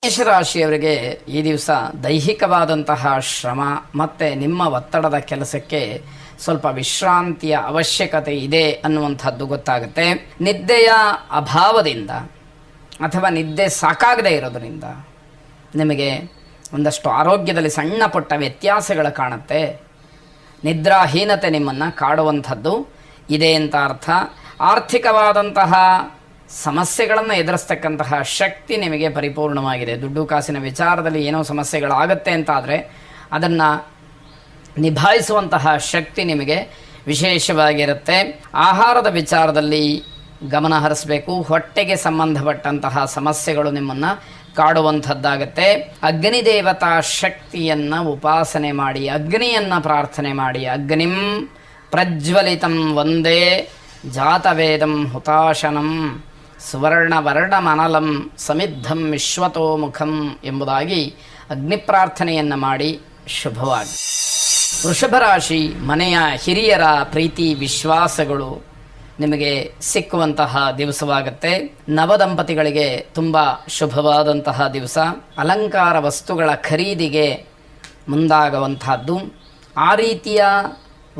ಮೇಷರಾಶಿಯವರಿಗೆ ಈ ದಿವಸ ದೈಹಿಕವಾದಂತಹ ಶ್ರಮ ಮತ್ತು ನಿಮ್ಮ ಒತ್ತಡದ ಕೆಲಸಕ್ಕೆ ಸ್ವಲ್ಪ ವಿಶ್ರಾಂತಿಯ ಅವಶ್ಯಕತೆ ಇದೆ ಅನ್ನುವಂಥದ್ದು ಗೊತ್ತಾಗುತ್ತೆ. ನಿದ್ದೆಯ ಅಭಾವದಿಂದ ಅಥವಾ ನಿದ್ದೆ ಸಾಕಾಗದೇ ಇರೋದರಿಂದ ನಿಮಗೆ ಒಂದಷ್ಟು ಆರೋಗ್ಯದಲ್ಲಿ ಸಣ್ಣ ಪುಟ್ಟ ವ್ಯತ್ಯಾಸಗಳು ಕಾಣುತ್ತೆ. ನಿದ್ರಾಹೀನತೆ ನಿಮ್ಮನ್ನು ಕಾಡುವಂಥದ್ದು ಇದೆ ಅಂತ ಅರ್ಥ. ಆರ್ಥಿಕವಾದಂತಹ ಸಮಸ್ಯೆಗಳನ್ನು ಎದುರಿಸ್ತಕ್ಕಂತಹ ಶಕ್ತಿ ನಿಮಗೆ ಪರಿಪೂರ್ಣವಾಗಿದೆ. ದುಡ್ಡು ಕಾಸಿನ ವಿಚಾರದಲ್ಲಿ ಏನೋ ಸಮಸ್ಯೆಗಳಾಗುತ್ತೆ ಅಂತಾದರೆ ಅದನ್ನು ನಿಭಾಯಿಸುವಂತಹ ಶಕ್ತಿ ನಿಮಗೆ ವಿಶೇಷವಾಗಿರುತ್ತೆ. ಆಹಾರದ ವಿಚಾರದಲ್ಲಿ ಗಮನ ಹರಿಸಬೇಕು. ಹೊಟ್ಟೆಗೆ ಸಂಬಂಧಪಟ್ಟಂತಹ ಸಮಸ್ಯೆಗಳು ನಿಮ್ಮನ್ನು ಕಾಡುವಂಥದ್ದಾಗತ್ತೆ. ಅಗ್ನಿದೇವತಾ ಶಕ್ತಿಯನ್ನು ಉಪಾಸನೆ ಮಾಡಿ, ಅಗ್ನಿಯನ್ನು ಪ್ರಾರ್ಥನೆ ಮಾಡಿ. ಅಗ್ನಿಂ ಪ್ರಜ್ವಲಿತಂ ವಂದೇ ಜಾತವೇದಂ ಹುತಾಶನಂ ಸುವರ್ಣವರ್ಣಮನಲಂ ಸಮಿದ್ಧಂ ವಿಶ್ವತೋಮುಖಂ ಎಂಬುದಾಗಿ ಅಗ್ನಿ ಪ್ರಾರ್ಥನೆಯನ್ನು ಮಾಡಿ ಶುಭವಾಗಿ. ವೃಷಭ ರಾಶಿ, ಮನೆಯ ಹಿರಿಯರ ಪ್ರೀತಿ ವಿಶ್ವಾಸಗಳು ನಿಮಗೆ ಸಿಕ್ಕುವಂತಹ ದಿವಸವಾಗುತ್ತೆ. ನವದಂಪತಿಗಳಿಗೆ ತುಂಬ ಶುಭವಾದಂತಹ ದಿವಸ. ಅಲಂಕಾರ ವಸ್ತುಗಳ ಖರೀದಿಗೆ ಮುಂದಾಗುವಂತಹದ್ದು. ಆ ರೀತಿಯ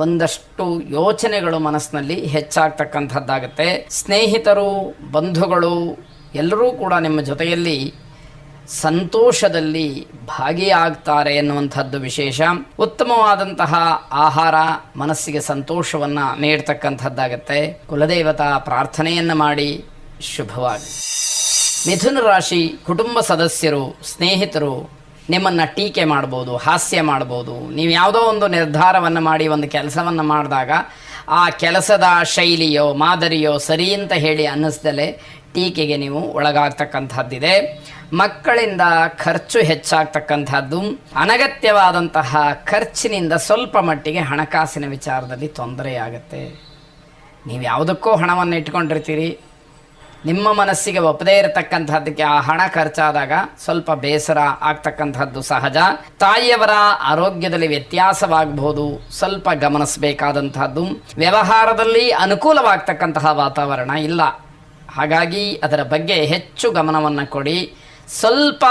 ಒಂದಷ್ಟು ಯೋಚನೆಗಳು ಮನಸ್ಸಿನಲ್ಲಿ ಹೆಚ್ಚಾಗ್ತಕ್ಕಂಥದ್ದಾಗುತ್ತೆ. ಸ್ನೇಹಿತರು, ಬಂಧುಗಳು ಎಲ್ಲರೂ ಕೂಡ ನಿಮ್ಮ ಜೊತೆಯಲ್ಲಿ ಸಂತೋಷದಲ್ಲಿ ಭಾಗಿಯಾಗ್ತಾರೆ ಎನ್ನುವಂಥದ್ದು ವಿಶೇಷ. ಉತ್ತಮವಾದಂತಹ ಆಹಾರ ಮನಸ್ಸಿಗೆ ಸಂತೋಷವನ್ನು ನೀಡ್ತಕ್ಕಂಥದ್ದಾಗತ್ತೆ. ಕುಲದೇವತಾ ಪ್ರಾರ್ಥನೆಯನ್ನು ಮಾಡಿ ಶುಭವಾಗಿ. ಮಿಥುನ ರಾಶಿ, ಕುಟುಂಬ ಸದಸ್ಯರು, ಸ್ನೇಹಿತರು ನಿಮ್ಮನ್ನು ಟೀಕೆ ಮಾಡ್ಬೋದು, ಹಾಸ್ಯ ಮಾಡ್ಬೋದು. ನೀವು ಯಾವುದೋ ಒಂದು ನಿರ್ಧಾರವನ್ನು ಮಾಡಿ ಒಂದು ಕೆಲಸವನ್ನು ಮಾಡಿದಾಗ ಆ ಕೆಲಸದ ಶೈಲಿಯೋ ಮಾದರಿಯೋ ಸರಿ ಅಂತ ಹೇಳಿ ಅನ್ನಿಸ್ದಲೇ ಟೀಕೆಗೆ ನೀವು ಒಳಗಾಗ್ತಕ್ಕಂಥದ್ದಿದೆ. ಮಕ್ಕಳಿಂದ ಖರ್ಚು ಹೆಚ್ಚಾಗ್ತಕ್ಕಂಥದ್ದು. ಅನಗತ್ಯವಾದಂತಹ ಖರ್ಚಿನಿಂದ ಸ್ವಲ್ಪ ಮಟ್ಟಿಗೆ ಹಣಕಾಸಿನ ವಿಚಾರದಲ್ಲಿ ತೊಂದರೆಯಾಗುತ್ತೆ. ನೀವು ಯಾವುದಕ್ಕೋ ಹಣವನ್ನು ಇಟ್ಕೊಂಡಿರ್ತೀರಿ, ನಿಮ್ಮ ಮನಸ್ಸಿಗೆ ಒಪ್ಪದೇ ಇರತಕ್ಕಂಥದ್ದಕ್ಕೆ ಆ ಹಣ ಖರ್ಚಾದಾಗ ಸ್ವಲ್ಪ ಬೇಸರ ಆಗ್ತಕ್ಕಂಥದ್ದು ಸಹಜ. ತಾಯಿಯವರ ಆರೋಗ್ಯದಲ್ಲಿ ವ್ಯತ್ಯಾಸವಾಗಬಹುದು, ಸ್ವಲ್ಪ ಗಮನಿಸಬೇಕಾದಂತಹದ್ದು. ವ್ಯವಹಾರದಲ್ಲಿ ಅನುಕೂಲವಾಗ್ತಕ್ಕಂತಹ ವಾತಾವರಣ ಇಲ್ಲ, ಹಾಗಾಗಿ ಅದರ ಬಗ್ಗೆ ಹೆಚ್ಚು ಗಮನವನ್ನು ಕೊಡಿ. ಸ್ವಲ್ಪ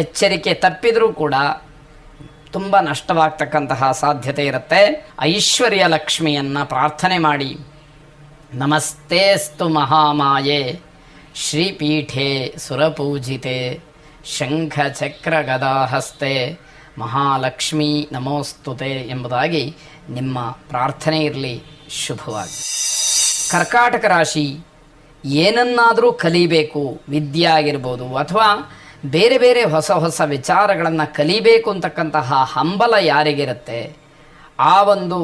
ಎಚ್ಚರಿಕೆ ತಪ್ಪಿದರೂ ಕೂಡ ತುಂಬ ನಷ್ಟವಾಗ್ತಕ್ಕಂತಹ ಸಾಧ್ಯತೆ ಇರುತ್ತೆ. ಐಶ್ವರ್ಯ ಲಕ್ಷ್ಮಿಯನ್ನು ಪ್ರಾರ್ಥನೆ ಮಾಡಿ. ನಮಸ್ತೇಸ್ತು ಮಹಾಮಾಯೆ ಶ್ರೀಪೀಠೆ ಸುರಪೂಜಿತೆ ಶಂಖಚಕ್ರ ಗದಾಹಸ್ತೆ ಮಹಾಲಕ್ಷ್ಮೀ ನಮೋಸ್ತುತೆ ಎಂಬುದಾಗಿ ನಿಮ್ಮ ಪ್ರಾರ್ಥನೆ ಇರಲಿ. ಶುಭವಾಗಿ. ಕರ್ಕಾಟಕ ರಾಶಿ, ಏನನ್ನಾದರೂ ಕಲಿಬೇಕು, ವಿದ್ಯೆ ಆಗಿರ್ಬೋದು ಅಥವಾ ಬೇರೆ ಬೇರೆ ಹೊಸ ಹೊಸ ವಿಚಾರಗಳನ್ನು ಕಲಿಬೇಕು ಅಂತಕ್ಕಂತಹ ಹಂಬಲ ಯಾರಿಗಿರುತ್ತೆ, ಆ ಒಂದು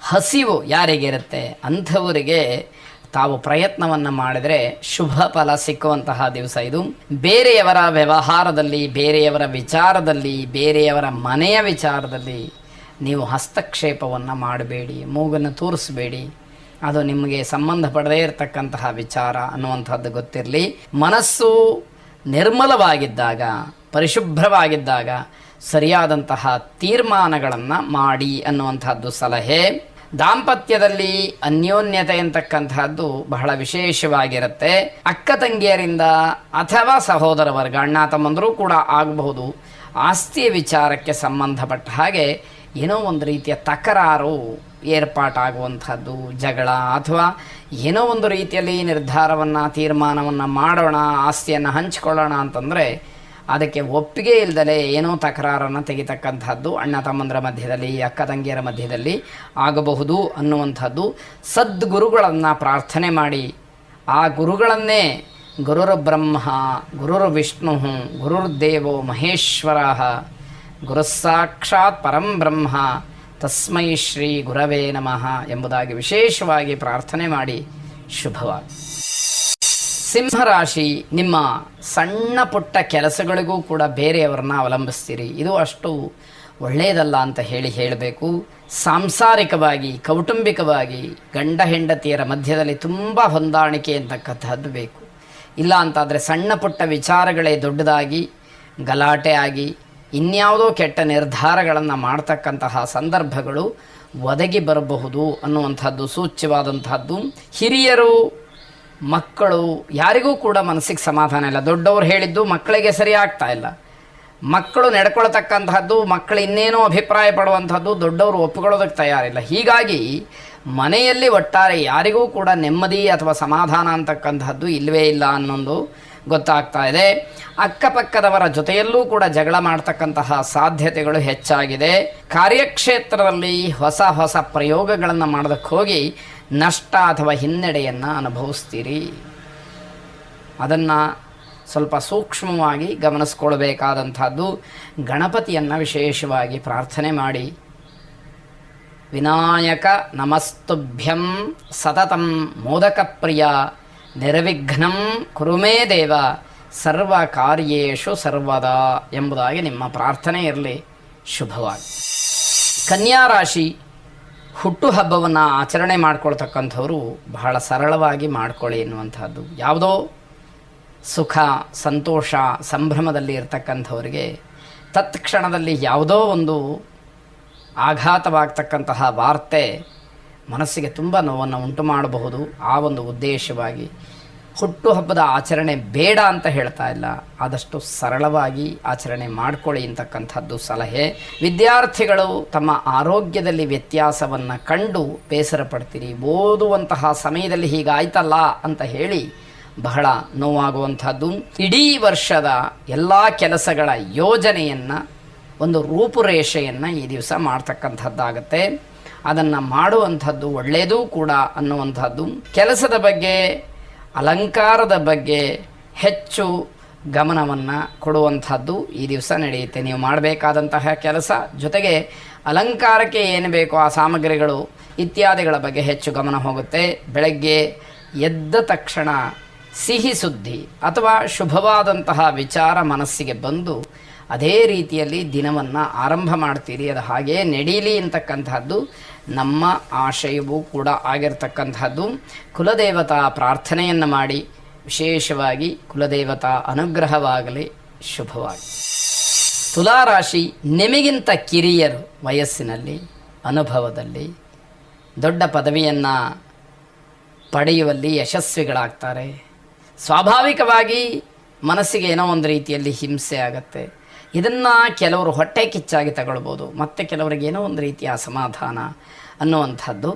ಹಸಿವು ಯಾರಿಗಿರುತ್ತೆ, ಅಂಥವರಿಗೆ ತಾವು ಪ್ರಯತ್ನವನ್ನು ಮಾಡಿದರೆ ಶುಭ ಫಲ ಸಿಕ್ಕುವಂತಹ ದಿವಸ ಇದು. ಬೇರೆಯವರ ವ್ಯವಹಾರದಲ್ಲಿ, ಬೇರೆಯವರ ವಿಚಾರದಲ್ಲಿ, ಬೇರೆಯವರ ಮನೆಯ ವಿಚಾರದಲ್ಲಿ ನೀವು ಹಸ್ತಕ್ಷೇಪವನ್ನು ಮಾಡಬೇಡಿ, ಮೂಗನ್ನು ತೂರಿಸಬೇಡಿ. ಅದು ನಿಮಗೆ ಸಂಬಂಧಪಡದೇ ಇರತಕ್ಕಂತಹ ವಿಚಾರ ಅನ್ನುವಂಥದ್ದು ಗೊತ್ತಿರಲಿ. ಮನಸ್ಸು ನಿರ್ಮಲವಾಗಿದ್ದಾಗ, ಪರಿಶುಭ್ರವಾಗಿದ್ದಾಗ ಸರಿಯಾದಂತಹ ತೀರ್ಮಾನಗಳನ್ನು ಮಾಡಿ ಅನ್ನುವಂಥದ್ದು ಸಲಹೆ. ದಾಂಪತ್ಯದಲ್ಲಿ ಅನ್ಯೋನ್ಯತೆ ಅಂತಕ್ಕಂಥದ್ದು ಬಹಳ ವಿಶೇಷವಾಗಿರುತ್ತೆ. ಅಕ್ಕ ತಂಗಿಯರಿಂದ ಅಥವಾ ಸಹೋದರ ವರ್ಗ, ಅಣ್ಣ ತಮ್ಮಂದರೂ ಕೂಡ ಆಗಬಹುದು, ಆಸ್ತಿಯ ವಿಚಾರಕ್ಕೆ ಸಂಬಂಧಪಟ್ಟ ಹಾಗೆ ಏನೋ ಒಂದು ರೀತಿಯ ತಕರಾರು ಏರ್ಪಾಟಾಗುವಂಥದ್ದು, ಜಗಳ ಅಥವಾ ಏನೋ ಒಂದು ರೀತಿಯಲ್ಲಿ ನಿರ್ಧಾರವನ್ನು ತೀರ್ಮಾನವನ್ನು ಮಾಡೋಣ, ಆಸ್ತಿಯನ್ನು ಹಂಚಿಕೊಳ್ಳೋಣ ಅಂತಂದರೆ ಅದಕ್ಕೆ ಒಪ್ಪಿಗೆ ಇಲ್ಲದಲೇ ಏನೋ ತಕರಾರನ್ನು ತೆಗಿತಕ್ಕಂಥದ್ದು ಅಣ್ಣ ತಮ್ಮಂದರ ಮಧ್ಯದಲ್ಲಿ, ಅಕ್ಕ ತಂಗಿಯರ ಮಧ್ಯದಲ್ಲಿ ಆಗಬಹುದು ಅನ್ನುವಂಥದ್ದು. ಸದ್ಗುರುಗಳನ್ನು ಪ್ರಾರ್ಥನೆ ಮಾಡಿ. ಆ ಗುರುಗಳನ್ನೇ ಗುರುರ್ ಬ್ರಹ್ಮ ಗುರುರ್ ವಿಷ್ಣು ಗುರುರ್ದೇವೋ ಮಹೇಶ್ವರ ಗುರುಸ್ಸಾಕ್ಷಾತ್ ಪರಂ ಬ್ರಹ್ಮ ತಸ್ಮೈ ಶ್ರೀ ಗುರವೇ ನಮಃ ಎಂಬುದಾಗಿ ವಿಶೇಷವಾಗಿ ಪ್ರಾರ್ಥನೆ ಮಾಡಿ ಶುಭವಾಗಿ. ಸಿಂಹರಾಶಿ, ನಿಮ್ಮ ಸಣ್ಣ ಪುಟ್ಟ ಕೆಲಸಗಳಿಗೂ ಕೂಡ ಬೇರೆಯವರನ್ನ ಅವಲಂಬಿಸ್ತೀರಿ. ಇದು ಅಷ್ಟು ಒಳ್ಳೆಯದಲ್ಲ ಅಂತ ಹೇಳಬೇಕು. ಸಾಂಸಾರಿಕವಾಗಿ, ಕೌಟುಂಬಿಕವಾಗಿ ಗಂಡ ಹೆಂಡತಿಯರ ಮಧ್ಯದಲ್ಲಿ ತುಂಬ ಹೊಂದಾಣಿಕೆ ಅಂತಕ್ಕಂಥದ್ದು ಬೇಕು. ಇಲ್ಲ ಅಂತಾದರೆ ಸಣ್ಣ ಪುಟ್ಟ ವಿಚಾರಗಳೇ ದೊಡ್ಡದಾಗಿ ಗಲಾಟೆ ಆಗಿ ಇನ್ಯಾವುದೋ ಕೆಟ್ಟ ನಿರ್ಧಾರಗಳನ್ನು ಮಾಡ್ತಕ್ಕಂತಹ ಸಂದರ್ಭಗಳು ಒದಗಿ ಬರಬಹುದು ಅನ್ನುವಂಥದ್ದು ಸೂಚ್ಯವಾದಂಥದ್ದು. ಹಿರಿಯರು ಮಕ್ಕಳು ಯಾರಿಗೂ ಕೂಡ ಮನಸ್ಸಿಗೆ ಸಮಾಧಾನ ಇಲ್ಲ. ದೊಡ್ಡವರು ಹೇಳಿದ್ದು ಮಕ್ಕಳಿಗೆ ಸರಿ ಆಗ್ತಾ ಇಲ್ಲ, ಮಕ್ಕಳು ನಡ್ಕೊಳ್ತಕ್ಕಂಥದ್ದು, ಮಕ್ಕಳು ಇನ್ನೇನೋ ಅಭಿಪ್ರಾಯ ಪಡುವಂಥದ್ದು ದೊಡ್ಡವರು ಒಪ್ಪಿಕೊಳ್ಳೋದಕ್ಕೆ ತಯಾರಿಲ್ಲ. ಹೀಗಾಗಿ ಮನೆಯಲ್ಲಿ ಒಟ್ಟಾರೆ ಯಾರಿಗೂ ಕೂಡ ನೆಮ್ಮದಿ ಅಥವಾ ಸಮಾಧಾನ ಅಂತಕ್ಕಂಥದ್ದು ಇಲ್ಲವೇ ಇಲ್ಲ ಅನ್ನೊಂದು ಗೊತ್ತಾಗ್ತಾ ಇದೆ. ಅಕ್ಕಪಕ್ಕದವರ ಜೊತೆಯಲ್ಲೂ ಕೂಡ ಜಗಳ ಮಾಡ್ತಕ್ಕಂತಹ ಸಾಧ್ಯತೆಗಳು ಹೆಚ್ಚಾಗಿದೆ. ಕಾರ್ಯಕ್ಷೇತ್ರದಲ್ಲಿ ಹೊಸ ಹೊಸ ಪ್ರಯೋಗಗಳನ್ನು ಮಾಡೋದಕ್ಕೆ ಹೋಗಿ ನಷ್ಟ ಅಥವಾ ಹಿನ್ನಡೆಯನ್ನು ಅನುಭವಿಸ್ತೀರಿ. ಅದನ್ನು ಸ್ವಲ್ಪ ಸೂಕ್ಷ್ಮವಾಗಿ ಗಮನಿಸ್ಕೊಳ್ಬೇಕಾದಂಥದ್ದು. ಗಣಪತಿಯನ್ನು ವಿಶೇಷವಾಗಿ ಪ್ರಾರ್ಥನೆ ಮಾಡಿ. ವಿನಾಯಕ ನಮಸ್ತುಭ್ಯಂ ಸತತಂ ಮೋದಕ ಪ್ರಿಯ ನಿರ್ವಿಘ್ನಂ ಕುರುಮೇ ದೇವ ಸರ್ವ ಕಾರ್ಯೇಷು ಸರ್ವದಾ ಎಂಬುದಾಗಿ ನಿಮ್ಮ ಪ್ರಾರ್ಥನೆ ಇರಲಿ. ಶುಭವಾಗಿ. ಕನ್ಯಾ ರಾಶಿ ಹುಟ್ಟುಹಬ್ಬವನ್ನು ಆಚರಣೆ ಮಾಡ್ಕೊಳ್ತಕ್ಕಂಥವ್ರು ಬಹಳ ಸರಳವಾಗಿ ಮಾಡ್ಕೊಳ್ಳಿ ಎನ್ನುವಂಥದ್ದು. ಯಾವುದೋ ಸುಖ ಸಂತೋಷ ಸಂಭ್ರಮದಲ್ಲಿ ಇರತಕ್ಕಂಥವ್ರಿಗೆ ತತ್ಕ್ಷಣದಲ್ಲಿ ಯಾವುದೋ ಒಂದು ಆಘಾತವಾಗ್ತಕ್ಕಂತಹ ವಾರ್ತೆ ಮನಸ್ಸಿಗೆ ತುಂಬ ನೋವನ್ನು ಉಂಟು ಮಾಡಬಹುದು. ಆ ಒಂದು ಉದ್ದೇಶವಾಗಿ ಹುಟ್ಟುಹಬ್ಬದ ಆಚರಣೆ ಬೇಡ ಅಂತ ಹೇಳ್ತಾ ಇಲ್ಲ, ಆದಷ್ಟು ಸರಳವಾಗಿ ಆಚರಣೆ ಮಾಡ್ಕೊಳ್ಳಿ ಅಂತಕ್ಕಂಥದ್ದು ಸಲಹೆ. ವಿದ್ಯಾರ್ಥಿಗಳು ತಮ್ಮ ಆರೋಗ್ಯದಲ್ಲಿ ವ್ಯತ್ಯಾಸವನ್ನು ಕಂಡು ಬೇಸರ ಪಡ್ತೀರಿ. ಓದುವಂತಹ ಸಮಯದಲ್ಲಿ ಹೀಗಾಯ್ತಲ್ಲ ಅಂತ ಹೇಳಿ ಬಹಳ ನೋವಾಗುವಂಥದ್ದು. ಇಡೀ ವರ್ಷದ ಎಲ್ಲ ಕೆಲಸಗಳ ಯೋಜನೆಯನ್ನು, ಒಂದು ರೂಪುರೇಷೆಯನ್ನು ಈ ದಿವಸ ಮಾಡ್ತಕ್ಕಂಥದ್ದಾಗತ್ತೆ. ಅದನ್ನು ಮಾಡುವಂಥದ್ದು ಒಳ್ಳೆಯದೂ ಕೂಡ ಅನ್ನುವಂಥದ್ದು. ಕೆಲಸದ ಬಗ್ಗೆ, ಅಲಂಕಾರದ ಬಗ್ಗೆ ಹೆಚ್ಚು ಗಮನವನ್ನು ಕೊಡುವಂಥದ್ದು ಈ ದಿವಸ ನಡೆಯುತ್ತೆ. ನೀವು ಮಾಡಬೇಕಾದಂತಹ ಕೆಲಸ ಜೊತೆಗೆ ಅಲಂಕಾರಕ್ಕೆ ಏನು ಬೇಕೋ ಆ ಸಾಮಗ್ರಿಗಳು ಇತ್ಯಾದಿಗಳ ಬಗ್ಗೆ ಹೆಚ್ಚು ಗಮನ ಹೋಗುತ್ತೆ. ಬೆಳಗ್ಗೆ ಎದ್ದ ತಕ್ಷಣ ಸಿಹಿ ಸುದ್ದಿ ಅಥವಾ ಶುಭವಾದಂತಹ ವಿಚಾರ ಮನಸ್ಸಿಗೆ ಬಂದು ಅದೇ ರೀತಿಯಲ್ಲಿ ದಿನವನ್ನು ಆರಂಭ ಮಾಡ್ತೀರಿ. ಅದು ಹಾಗೇ ನಡೀಲಿ ಅಂತಕ್ಕಂಥದ್ದು ನಮ್ಮ ಆಶಯವೂ ಕೂಡ ಆಗಿರ್ತಕ್ಕಂಥದ್ದು. ಕುಲದೇವತಾ ಪ್ರಾರ್ಥನೆಯನ್ನು ಮಾಡಿ, ವಿಶೇಷವಾಗಿ ಕುಲದೇವತಾ ಅನುಗ್ರಹವಾಗಲಿ. ಶುಭವಾಗಿ. ತುಲಾರಾಶಿ ನಿಮಗಿಂತ ಕಿರಿಯರು ವಯಸ್ಸಿನಲ್ಲಿ, ಅನುಭವದಲ್ಲಿ ದೊಡ್ಡ ಪದವಿಯನ್ನು ಪಡೆಯುವಲ್ಲಿ ಯಶಸ್ವಿಗಳಾಗ್ತಾರೆ. ಸ್ವಾಭಾವಿಕವಾಗಿ ಮನಸ್ಸಿಗೆ ಏನೋ ಒಂದು ರೀತಿಯಲ್ಲಿ ಹಿಂಸೆ ಆಗತ್ತೆ. ಇದನ್ನು ಕೆಲವರು ಹೊಟ್ಟೆ ಕಿಚ್ಚಾಗಿ ತಗೊಳ್ಬೋದು, ಮತ್ತು ಕೆಲವರಿಗೆ ಏನೋ ಒಂದು ರೀತಿಯ ಅಸಮಾಧಾನ ಅನ್ನುವಂಥದ್ದು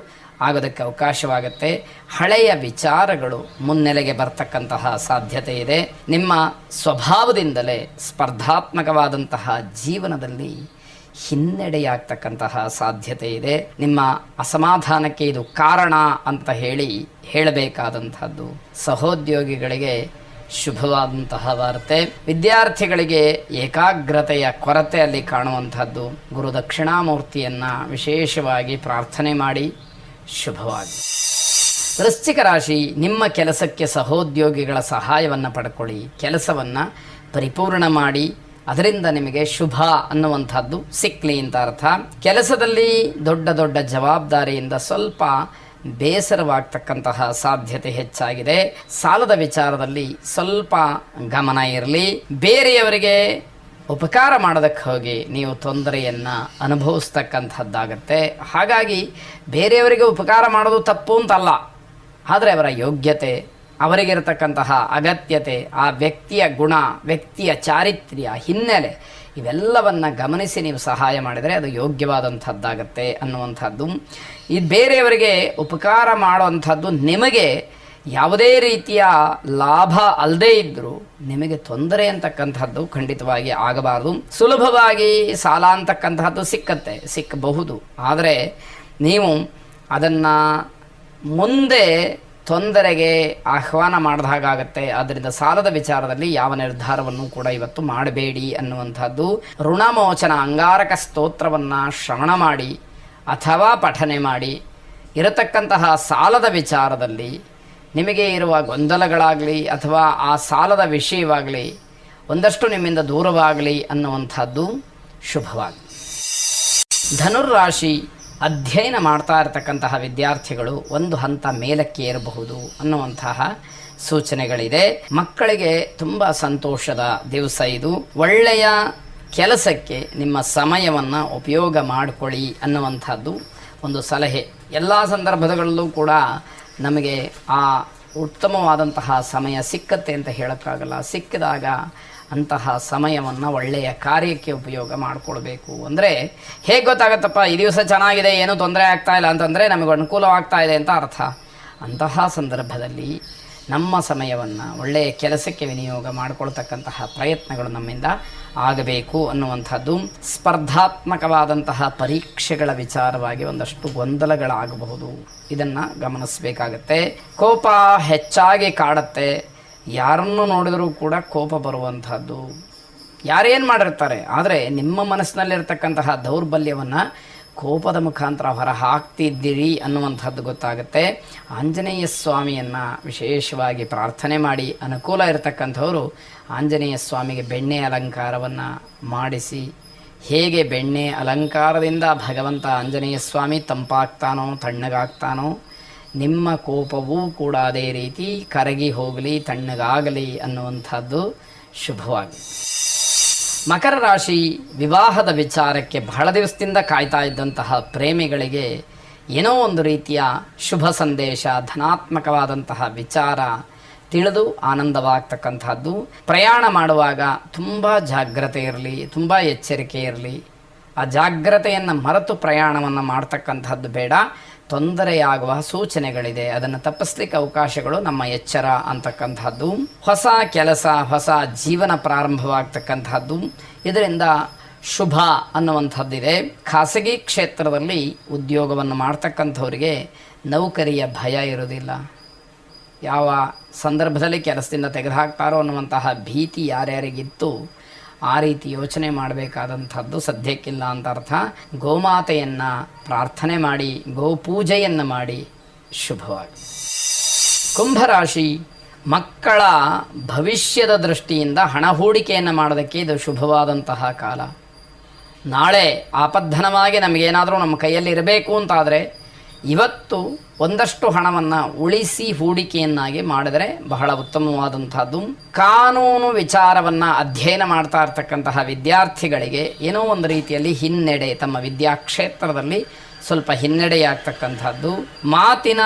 ಆಗೋದಕ್ಕೆ ಅವಕಾಶವಾಗುತ್ತೆ. ಹಳೆಯ ವಿಚಾರಗಳು ಮುನ್ನೆಲೆಗೆ ಬರ್ತಕ್ಕಂತಹ ಸಾಧ್ಯತೆ ಇದೆ. ನಿಮ್ಮ ಸ್ವಭಾವದಿಂದಲೇ ಸ್ಪರ್ಧಾತ್ಮಕವಾದಂತಹ ಜೀವನದಲ್ಲಿ ಹಿನ್ನಡೆಯಾಗ್ತಕ್ಕಂತಹ ಸಾಧ್ಯತೆ ಇದೆ. ನಿಮ್ಮ ಅಸಮಾಧಾನಕ್ಕೆ ಇದು ಕಾರಣ ಅಂತ ಹೇಳಬೇಕಾದಂಥದ್ದು. ಸಹೋದ್ಯೋಗಿಗಳಿಗೆ ಶುಭವಾದಂತಹ ವಾರ್ತೆ. ವಿದ್ಯಾರ್ಥಿಗಳಿಗೆ ಏಕಾಗ್ರತೆಯ ಕೊರತೆ ಅಲ್ಲಿ ಕಾಣುವಂಥದ್ದು. ಗುರು ದಕ್ಷಿಣಾಮೂರ್ತಿಯನ್ನು ವಿಶೇಷವಾಗಿ ಪ್ರಾರ್ಥನೆ ಮಾಡಿ. ಶುಭವಾಗಿ. ವೃಶ್ಚಿಕ ರಾಶಿ, ನಿಮ್ಮ ಕೆಲಸಕ್ಕೆ ಸಹೋದ್ಯೋಗಿಗಳ ಸಹಾಯವನ್ನು ಪಡ್ಕೊಳ್ಳಿ. ಕೆಲಸವನ್ನು ಪರಿಪೂರ್ಣ ಮಾಡಿ, ಅದರಿಂದ ನಿಮಗೆ ಶುಭ ಅನ್ನುವಂಥದ್ದು ಸಿಕ್ಕಲಿ ಅಂತ ಅರ್ಥ. ಕೆಲಸದಲ್ಲಿ ದೊಡ್ಡ ದೊಡ್ಡ ಜವಾಬ್ದಾರಿಯಿಂದ ಸ್ವಲ್ಪ ಬೇಸರವಾಗ್ತಕ್ಕಂತಹ ಸಾಧ್ಯತೆ ಹೆಚ್ಚಾಗಿದೆ. ಸಾಲದ ವಿಚಾರದಲ್ಲಿ ಸ್ವಲ್ಪ ಗಮನ ಇರಲಿ. ಬೇರೆಯವರಿಗೆ ಉಪಕಾರ ಮಾಡೋದಕ್ಕೆ ಹೋಗಿ ನೀವು ತೊಂದರೆಯನ್ನು ಅನುಭವಿಸ್ತಕ್ಕಂಥದ್ದಾಗತ್ತೆ. ಹಾಗಾಗಿ ಬೇರೆಯವರಿಗೆ ಉಪಕಾರ ಮಾಡೋದು ತಪ್ಪು ಅಂತಲ್ಲ, ಆದರೆ ಅವರ ಯೋಗ್ಯತೆ, ಅವರಿಗಿರತಕ್ಕಂತಹ ಅಗತ್ಯತೆ, ಆ ವ್ಯಕ್ತಿಯ ಗುಣ, ವ್ಯಕ್ತಿಯ ಚಾರಿತ್ರ್ಯ, ಹಿನ್ನೆಲೆ ಇವೆಲ್ಲವನ್ನು ಗಮನಿಸಿ ನೀವು ಸಹಾಯ ಮಾಡಿದರೆ ಅದು ಯೋಗ್ಯವಾದಂಥದ್ದಾಗತ್ತೆ ಅನ್ನುವಂಥದ್ದು. ಈ ಬೇರೆಯವರಿಗೆ ಉಪಕಾರ ಮಾಡುವಂಥದ್ದು ನಿಮಗೆ ಯಾವುದೇ ರೀತಿಯ ಲಾಭ ಅಲ್ಲದೇ ಇದ್ದರೂ ನಿಮಗೆ ತೊಂದರೆ ಅಂತಕ್ಕಂಥದ್ದು ಖಂಡಿತವಾಗಿ ಆಗಬಾರ್ದು. ಸುಲಭವಾಗಿ ಸಾಲ ಅಂತಕ್ಕಂಥದ್ದು ಸಿಕ್ಕಬಹುದು, ಆದರೆ ನೀವು ಅದನ್ನು ಮುಂದೆ ತೊಂದರೆಗೆ ಆಹ್ವಾನ ಮಾಡಿದ ಹಾಗಾಗತ್ತೆ. ಆದ್ದರಿಂದ ಸಾಲದ ವಿಚಾರದಲ್ಲಿ ಯಾವ ನಿರ್ಧಾರವನ್ನು ಕೂಡ ಇವತ್ತು ಮಾಡಬೇಡಿ ಅನ್ನುವಂಥದ್ದು. ಋಣಮೋಚನ ಅಂಗಾರಕ ಸ್ತೋತ್ರವನ್ನು ಶ್ರವಣ ಮಾಡಿ ಅಥವಾ ಪಠನೆ ಮಾಡಿ. ಇರತಕ್ಕಂತಹ ಸಾಲದ ವಿಚಾರದಲ್ಲಿ ನಿಮಗೆ ಇರುವ ಗೊಂದಲಗಳಾಗಲಿ ಅಥವಾ ಆ ಸಾಲದ ವಿಷಯವಾಗಲಿ ಒಂದಷ್ಟು ನಿಮ್ಮಿಂದ ದೂರವಾಗಲಿ ಅನ್ನುವಂಥದ್ದು ಶುಭವಾಗಿ. ಧನುರ್ರಾಶಿ, ಅಧ್ಯಯನ ಮಾಡ್ತಾ ಇರತಕ್ಕಂತಹ ವಿದ್ಯಾರ್ಥಿಗಳು ಒಂದು ಹಂತ ಮೇಲಕ್ಕೆ ಏರಬಹುದು ಅನ್ನುವಂತಹ ಸೂಚನೆಗಳಿದೆ. ಮಕ್ಕಳಿಗೆ ತುಂಬ ಸಂತೋಷದ ದಿವಸ ಇದು. ಒಳ್ಳೆಯ ಕೆಲಸಕ್ಕೆ ನಿಮ್ಮ ಸಮಯವನ್ನು ಉಪಯೋಗ ಮಾಡಿಕೊಳ್ಳಿ ಅನ್ನುವಂಥದ್ದು ಒಂದು ಸಲಹೆ. ಎಲ್ಲ ಸಂದರ್ಭಗಳಲ್ಲೂ ಕೂಡ ನಮಗೆ ಆ ಉತ್ತಮವಾದಂತಹ ಸಮಯ ಸಿಕ್ಕತ್ತೆ ಅಂತ ಹೇಳೋಕ್ಕಾಗಲ್ಲ. ಸಿಕ್ಕಿದಾಗ ಅಂತಹ ಸಮಯವನ್ನು ಒಳ್ಳೆಯ ಕಾರ್ಯಕ್ಕೆ ಉಪಯೋಗ ಮಾಡಿಕೊಳ್ಬೇಕು. ಅಂದರೆ ಹೇಗೆ ಗೊತ್ತಾಗತ್ತಪ್ಪ ಈ ದಿವಸ ಚೆನ್ನಾಗಿದೆ, ಏನೂ ತೊಂದರೆ ಆಗ್ತಾ ಇಲ್ಲ ಅಂತಂದರೆ ನಮಗೆ ಅನುಕೂಲವಾಗ್ತಾ ಇದೆ ಅಂತ ಅರ್ಥ. ಅಂತಹ ಸಂದರ್ಭದಲ್ಲಿ ನಮ್ಮ ಸಮಯವನ್ನು ಒಳ್ಳೆಯ ಕೆಲಸಕ್ಕೆ ವಿನಿಯೋಗ ಮಾಡಿಕೊಳ್ತಕ್ಕಂತಹ ಪ್ರಯತ್ನಗಳು ನಮ್ಮಿಂದ ಆಗಬೇಕು ಅನ್ನುವಂಥದ್ದು. ಸ್ಪರ್ಧಾತ್ಮಕವಾದಂತಹ ಪರೀಕ್ಷೆಗಳ ವಿಚಾರವಾಗಿ ಒಂದಷ್ಟು ಗೊಂದಲಗಳಾಗಬಹುದು, ಇದನ್ನು ಗಮನಿಸಬೇಕಾಗತ್ತೆ. ಕೋಪ ಹೆಚ್ಚಾಗಿ ಕಾಡುತ್ತೆ, ಯಾರನ್ನು ನೋಡಿದರೂ ಕೂಡ ಕೋಪ ಬರುವಂಥದ್ದು. ಯಾರೇನು ಮಾಡಿರ್ತಾರೆ, ಆದರೆ ನಿಮ್ಮ ಮನಸ್ಸಿನಲ್ಲಿರ್ತಕ್ಕಂತಹ ದೌರ್ಬಲ್ಯವನ್ನು ಕೋಪದ ಮುಖಾಂತರ ಹೊರ ಹಾಕ್ತಿದ್ದೀರಿ ಅನ್ನುವಂಥದ್ದು ಗೊತ್ತಾಗುತ್ತೆ. ಆಂಜನೇಯ ಸ್ವಾಮಿಯನ್ನು ವಿಶೇಷವಾಗಿ ಪ್ರಾರ್ಥನೆ ಮಾಡಿ, ಅನುಕೂಲ ಇರತಕ್ಕಂಥವರು ಆಂಜನೇಯ ಸ್ವಾಮಿಗೆ ಬೆಣ್ಣೆ ಅಲಂಕಾರವನ್ನು ಮಾಡಿಸಿ, ಹೇಗೆ ಬೆಣ್ಣೆ ಅಲಂಕಾರದಿಂದ ಭಗವಂತ ಆಂಜನೇಯ ಸ್ವಾಮಿ ತಂಪಾಗ್ತಾನೋ ತಣ್ಣಗಾಗ್ತಾನೋ, ನಿಮ್ಮ ಕೋಪವೂ ಕೂಡ ಅದೇ ರೀತಿ ಕರಗಿ ಹೋಗಲಿ, ತಣ್ಣಗಾಗಲಿ ಅನ್ನುವಂಥದ್ದು ಶುಭವಾಗಲಿ. ಮಕರ ರಾಶಿ, ವಿವಾಹದ ವಿಚಾರಕ್ಕೆ ಬಹಳ ದಿವಸದಿಂದ ಕಾಯ್ತಾ ಇದ್ದಂತಹ ಪ್ರೇಮಿಗಳಿಗೆ ಏನೋ ಒಂದು ರೀತಿಯ ಶುಭ ಸಂದೇಶ, ಧನಾತ್ಮಕವಾದಂತಹ ವಿಚಾರ ತಿಳಿದು ಆನಂದವಾಗ್ತಕ್ಕಂಥದ್ದು. ಪ್ರಯಾಣ ಮಾಡುವಾಗ ತುಂಬ ಜಾಗ್ರತೆ ಇರಲಿ, ತುಂಬ ಎಚ್ಚರಿಕೆ ಇರಲಿ. ಆ ಜಾಗ್ರತೆಯನ್ನು ಮರೆತು ಪ್ರಯಾಣವನ್ನು ಮಾಡ್ತಕ್ಕಂಥದ್ದು ಬೇಡ. ತೊಂದರೆಯಾಗುವ ಸೂಚನೆಗಳಿದೆ, ಅದನ್ನು ತಪ್ಪಿಸ್ಲಿಕ್ಕೆ ಅವಕಾಶಗಳು ನಮ್ಮ ಎಚ್ಚರ ಅಂತಕ್ಕಂಥದ್ದು. ಹೊಸ ಕೆಲಸ, ಹೊಸ ಜೀವನ ಪ್ರಾರಂಭವಾಗ್ತಕ್ಕಂಥದ್ದು, ಇದರಿಂದ ಶುಭ ಅನ್ನುವಂಥದ್ದಿದೆ. ಖಾಸಗಿ ಕ್ಷೇತ್ರದಲ್ಲಿ ಉದ್ಯೋಗವನ್ನು ಮಾಡ್ತಕ್ಕಂಥವರಿಗೆ ನೌಕರಿಯ ಭಯ ಇರೋದಿಲ್ಲ. ಯಾವ ಸಂದರ್ಭದಲ್ಲಿ ಕೆಲಸದಿಂದ ತೆಗೆದುಹಾಕ್ತಾರೋ ಅನ್ನುವಂತಹ ಭೀತಿ ಯಾರ್ಯಾರಿಗಿತ್ತು ಆ ರೀತಿ ಯೋಚನೆ ಮಾಡಬೇಕಾದಂಥದ್ದು ಸದ್ಯಕ್ಕಿಲ್ಲ ಅಂತ ಅರ್ಥ. ಗೋಮಾತೆಯನ್ನು ಪ್ರಾರ್ಥನೆ ಮಾಡಿ, ಗೋಪೂಜೆಯನ್ನು ಮಾಡಿ ಶುಭವಾಗಿ. ಕುಂಭರಾಶಿ, ಮಕ್ಕಳ ಭವಿಷ್ಯದ ದೃಷ್ಟಿಯಿಂದ ಹಣ ಹೂಡಿಕೆಯನ್ನು ಮಾಡೋದಕ್ಕೆ ಇದು ಶುಭವಾದಂತಹ ಕಾಲ. ನಾಳೆ ಆಪದ್ಧನವಾಗಿ ನಮಗೇನಾದರೂ ನಮ್ಮ ಕೈಯಲ್ಲಿ ಇರಬೇಕು ಅಂತಾದರೆ ಇವತ್ತು ಒಂದಷ್ಟು ಹಣವನ್ನು ಉಳಿಸಿ ಹೂಡಿಕೆಯನ್ನಾಗಿ ಮಾಡಿದರೆ ಬಹಳ ಉತ್ತಮವಾದಂಥದ್ದು. ಕಾನೂನು ವಿಚಾರವನ್ನು ಅಧ್ಯಯನ ಮಾಡ್ತಾ ಇರ್ತಕ್ಕಂತಹ ವಿದ್ಯಾರ್ಥಿಗಳಿಗೆ ಏನೋ ಒಂದು ರೀತಿಯಲ್ಲಿ ಹಿನ್ನಡೆ, ತಮ್ಮ ವಿದ್ಯಾಕ್ಷೇತ್ರದಲ್ಲಿ ಸ್ವಲ್ಪ ಹಿನ್ನಡೆಯಾಗ್ತಕ್ಕಂಥದ್ದು. ಮಾತಿನ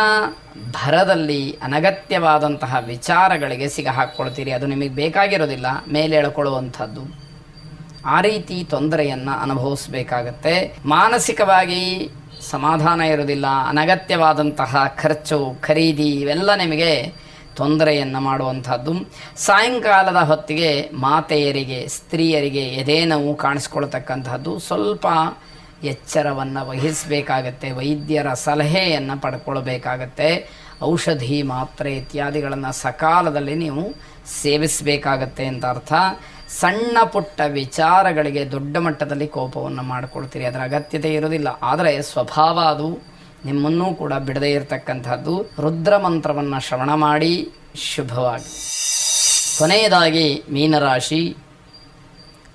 ಭರದಲ್ಲಿ ಅನಗತ್ಯವಾದಂತಹ ವಿಚಾರಗಳಿಗೆ ಸಿಗಹಾಕ್ಕೊಳ್ತೀರಿ, ಅದು ನಿಮಗೆ ಬೇಕಾಗಿರೋದಿಲ್ಲ, ಮೇಲೆ ಎಳ್ಕೊಳ್ಳುವಂಥದ್ದು. ಆ ರೀತಿ ತೊಂದರೆಯನ್ನು ಅನುಭವಿಸಬೇಕಾಗತ್ತೆ. ಮಾನಸಿಕವಾಗಿ ಸಮಾಧಾನ ಇರೋದಿಲ್ಲ, ಅನಗತ್ಯವಾದಂತಹ ಖರ್ಚು, ಖರೀದಿ ಇವೆಲ್ಲ ನಿಮಗೆ ತೊಂದರೆಯನ್ನು ಮಾಡುವಂಥದ್ದು. ಸಾಯಂಕಾಲದ ಹೊತ್ತಿಗೆ ಮಾತೆಯರಿಗೆ, ಸ್ತ್ರೀಯರಿಗೆ ಎದೆನೋವು ಕಾಣಿಸ್ಕೊಳ್ತಕ್ಕಂಥದ್ದು. ಸ್ವಲ್ಪ ಎಚ್ಚರವನ್ನು ವಹಿಸಬೇಕಾಗತ್ತೆ, ವೈದ್ಯರ ಸಲಹೆಯನ್ನು ಪಡ್ಕೊಳ್ಬೇಕಾಗತ್ತೆ. ಔಷಧಿ, ಮಾತ್ರೆ ಇತ್ಯಾದಿಗಳನ್ನು ಸಕಾಲದಲ್ಲಿ ನೀವು ಸೇವಿಸಬೇಕಾಗತ್ತೆ ಅಂತ ಅರ್ಥ. ಸಣ್ಣ ಪುಟ್ಟ ವಿಚಾರಗಳಿಗೆ ದೊಡ್ಡ ಮಟ್ಟದಲ್ಲಿ ಕೋಪವನ್ನು ಮಾಡಿಕೊಳ್ತೀರಿ, ಅದರ ಅಗತ್ಯತೆ ಇರೋದಿಲ್ಲ. ಆದರೆ ಸ್ವಭಾವ ಅದು ನಿಮ್ಮನ್ನೂ ಕೂಡ ಬಿಡದೇ ಇರತಕ್ಕಂಥದ್ದು. ರುದ್ರ ಮಂತ್ರವನ್ನು ಶ್ರವಣ ಮಾಡಿ ಶುಭವಾಗಿ. ಕೊನೆಯದಾಗಿ ಮೀನರಾಶಿ,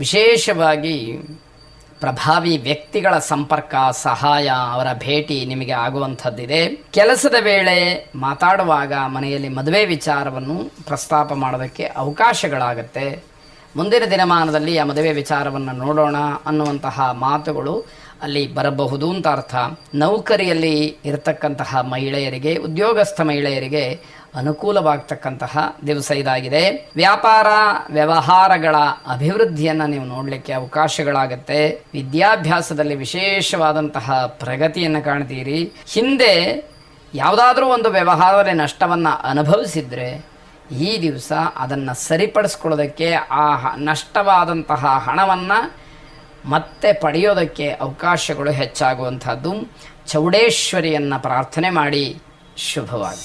ವಿಶೇಷವಾಗಿ ಪ್ರಭಾವಿ ವ್ಯಕ್ತಿಗಳ ಸಂಪರ್ಕ, ಸಹಾಯ, ಅವರ ಭೇಟಿ ನಿಮಗೆ ಆಗುವಂಥದ್ದಿದೆ. ಕೆಲಸದ ವೇಳೆ ಮಾತಾಡುವಾಗ ಮನೆಯಲ್ಲಿ ಮದುವೆ ವಿಚಾರವನ್ನು ಪ್ರಸ್ತಾಪ ಮಾಡೋದಕ್ಕೆ ಅವಕಾಶಗಳಾಗತ್ತೆ. ಮುಂದಿನ ದಿನಮಾನದಲ್ಲಿ ಆ ಮದುವೆ ವಿಚಾರವನ್ನು ನೋಡೋಣ ಅನ್ನುವಂತಹ ಮಾತುಗಳು ಅಲ್ಲಿ ಬರಬಹುದು ಅಂತ ಅರ್ಥ. ನೌಕರಿಯಲ್ಲಿ ಇರತಕ್ಕಂತಹ ಮಹಿಳೆಯರಿಗೆ, ಉದ್ಯೋಗಸ್ಥ ಮಹಿಳೆಯರಿಗೆ ಅನುಕೂಲವಾಗ್ತಕ್ಕಂತಹ ದಿವಸ ಇದಾಗಿದೆ. ವ್ಯಾಪಾರ ವ್ಯವಹಾರಗಳ ಅಭಿವೃದ್ಧಿಯನ್ನು ನೀವು ನೋಡಲಿಕ್ಕೆ ಅವಕಾಶಗಳಾಗತ್ತೆ. ವಿದ್ಯಾಭ್ಯಾಸದಲ್ಲಿ ವಿಶೇಷವಾದಂತಹ ಪ್ರಗತಿಯನ್ನು ಕಾಣ್ತೀರಿ. ಹಿಂದೆ ಯಾವುದಾದ್ರೂ ಒಂದು ವ್ಯವಹಾರದಲ್ಲಿ ನಷ್ಟವನ್ನು ಅನುಭವಿಸಿದರೆ ಈ ದಿವಸ ಅದನ್ನು ಸರಿಪಡಿಸ್ಕೊಳ್ಳೋದಕ್ಕೆ, ಆ ನಷ್ಟವಾದಂತಹ ಹಣವನ್ನು ಮತ್ತೆ ಪಡೆಯೋದಕ್ಕೆ ಅವಕಾಶಗಳು ಹೆಚ್ಚಾಗುವಂಥದ್ದು. ಚೌಡೇಶ್ವರಿಯನ್ನು ಪ್ರಾರ್ಥನೆ ಮಾಡಿ ಶುಭವಾಗಿ.